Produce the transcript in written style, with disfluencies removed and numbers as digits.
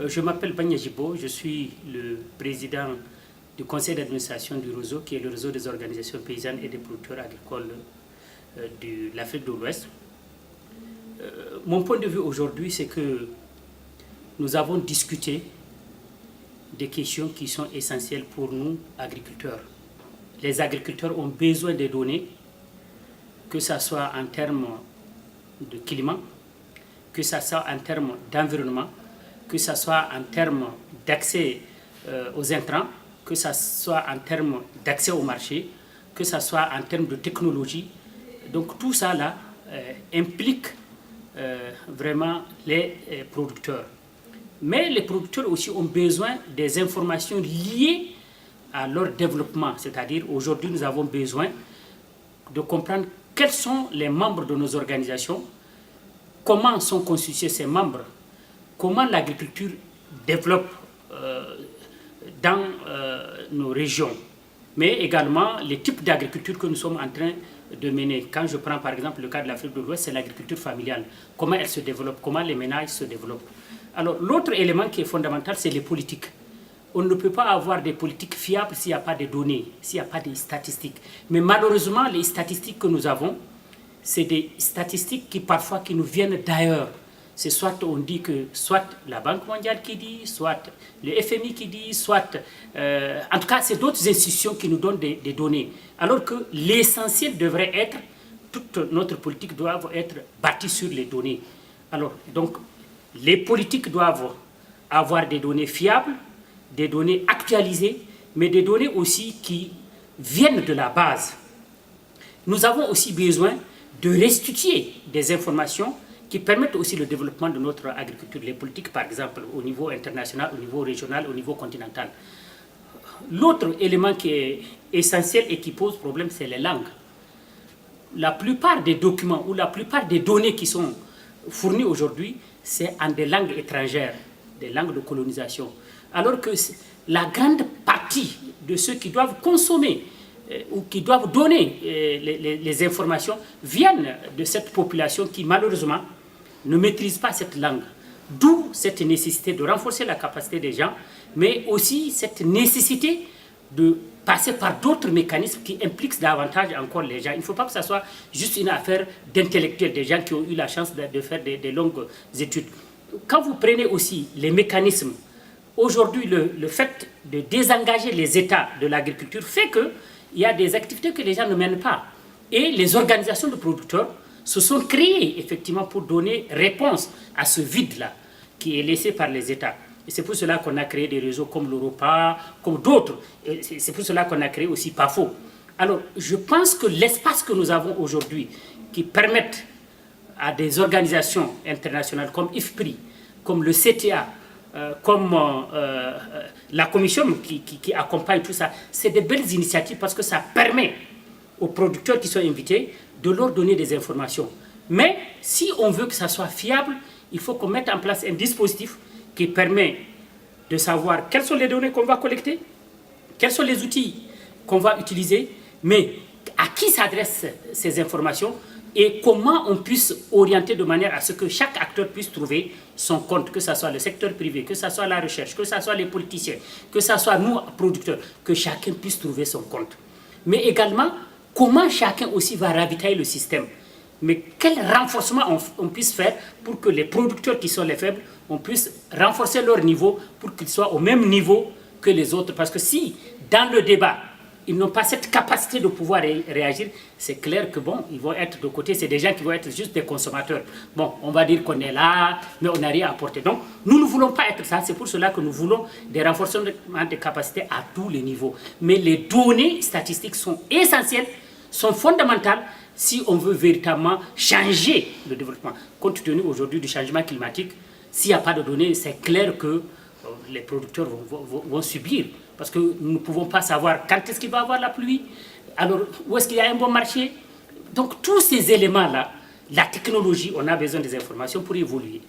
Je m'appelle Banya Jibo, je suis le président du conseil d'administration du réseau, qui est le réseau des organisations paysannes et des producteurs agricoles de l'Afrique de l'Ouest. Mon point de vue aujourd'hui, c'est que nous avons discuté des questions qui sont essentielles pour nous, agriculteurs. Les agriculteurs ont besoin des données, que ce soit en termes de climat, que ce soit en termes d'environnement, que ce soit en termes d'accès aux intrants, que ce soit en termes d'accès au marché, que ce soit en termes de technologie. Donc tout ça là implique vraiment les producteurs. Mais les producteurs aussi ont besoin des informations liées à leur développement. C'est-à-dire aujourd'hui nous avons besoin de comprendre quels sont les membres de nos organisations, comment sont constitués ces membres, comment l'agriculture développe dans nos régions, mais également les types d'agriculture que nous sommes en train de mener. Quand je prends par exemple le cas de l'Afrique de l'Ouest, c'est l'agriculture familiale. Comment elle se développe, comment les ménages se développent. Alors l'autre élément qui est fondamental, c'est les politiques. On ne peut pas avoir des politiques fiables s'il n'y a pas de données, s'il n'y a pas de statistiques. Mais malheureusement, les statistiques que nous avons, c'est des statistiques qui parfois qui nous viennent d'ailleurs. C'est soit on dit que soit la Banque mondiale qui dit, soit le FMI qui dit, soit... en tout cas, c'est d'autres institutions qui nous donnent des données. Alors que l'essentiel devrait être, toute notre politique doit être bâtie sur les données. Alors, donc, les politiques doivent avoir des données fiables, des données actualisées, mais des données aussi qui viennent de la base. Nous avons aussi besoin de restituer des informations qui permettent aussi le développement de notre agriculture, les politiques par exemple au niveau international, au niveau régional, au niveau continental. L'autre élément qui est essentiel et qui pose problème, c'est les langues. La plupart des documents ou la plupart des données qui sont fournies aujourd'hui, c'est en des langues étrangères, des langues de colonisation. Alors que la grande partie de ceux qui doivent consommer ou qui doivent donner les informations viennent de cette population qui malheureusement ne maîtrise pas cette langue. D'où cette nécessité de renforcer la capacité des gens, mais aussi cette nécessité de passer par d'autres mécanismes qui impliquent davantage encore les gens. Il ne faut pas que ce soit juste une affaire d'intellectuels, des gens qui ont eu la chance de faire des longues études. Quand vous prenez aussi les mécanismes, aujourd'hui le fait de désengager les États de l'agriculture fait qu'il y a des activités que les gens ne mènent pas. Et les organisations de producteurs se sont créées effectivement pour donner réponse à ce vide-là qui est laissé par les États. Et c'est pour cela qu'on a créé des réseaux comme l'Europa, comme d'autres. C'est pour cela qu'on a créé aussi PAFO. Alors, je pense que l'espace que nous avons aujourd'hui, qui permettent à des organisations internationales comme IFPRI, comme le CTA, comme la commission qui accompagne tout ça, c'est de belles initiatives parce que ça permet aux producteurs qui sont invités de leur donner des informations. Mais si on veut que ça soit fiable, il faut qu'on mette en place un dispositif qui permet de savoir quelles sont les données qu'on va collecter, quels sont les outils qu'on va utiliser, mais à qui s'adressent ces informations et comment on puisse orienter de manière à ce que chaque acteur puisse trouver son compte, que ce soit le secteur privé, que ce soit la recherche, que ce soit les politiciens, que ce soit nous, producteurs, que chacun puisse trouver son compte. Mais également, comment chacun aussi va ravitailler le système. Mais quel renforcement on puisse faire pour que les producteurs qui sont les faibles, on puisse renforcer leur niveau pour qu'ils soient au même niveau que les autres. Parce que si, dans le débat, ils n'ont pas cette capacité de pouvoir réagir, c'est clair que bon, ils vont être de côté, c'est des gens qui vont être juste des consommateurs. Bon, on va dire qu'on est là, mais on n'a rien à apporter. Donc, nous ne voulons pas être ça, c'est pour cela que nous voulons des renforcements de capacités à tous les niveaux. Mais les données statistiques sont essentielles, sont fondamentales si on veut véritablement changer le développement. Compte tenu aujourd'hui du changement climatique, s'il n'y a pas de données, c'est clair que les producteurs vont subir. Parce que nous ne pouvons pas savoir quand est-ce qu'il va y avoir la pluie, alors où est-ce qu'il y a un bon marché. Donc tous ces éléments-là, la technologie, on a besoin des informations pour évoluer.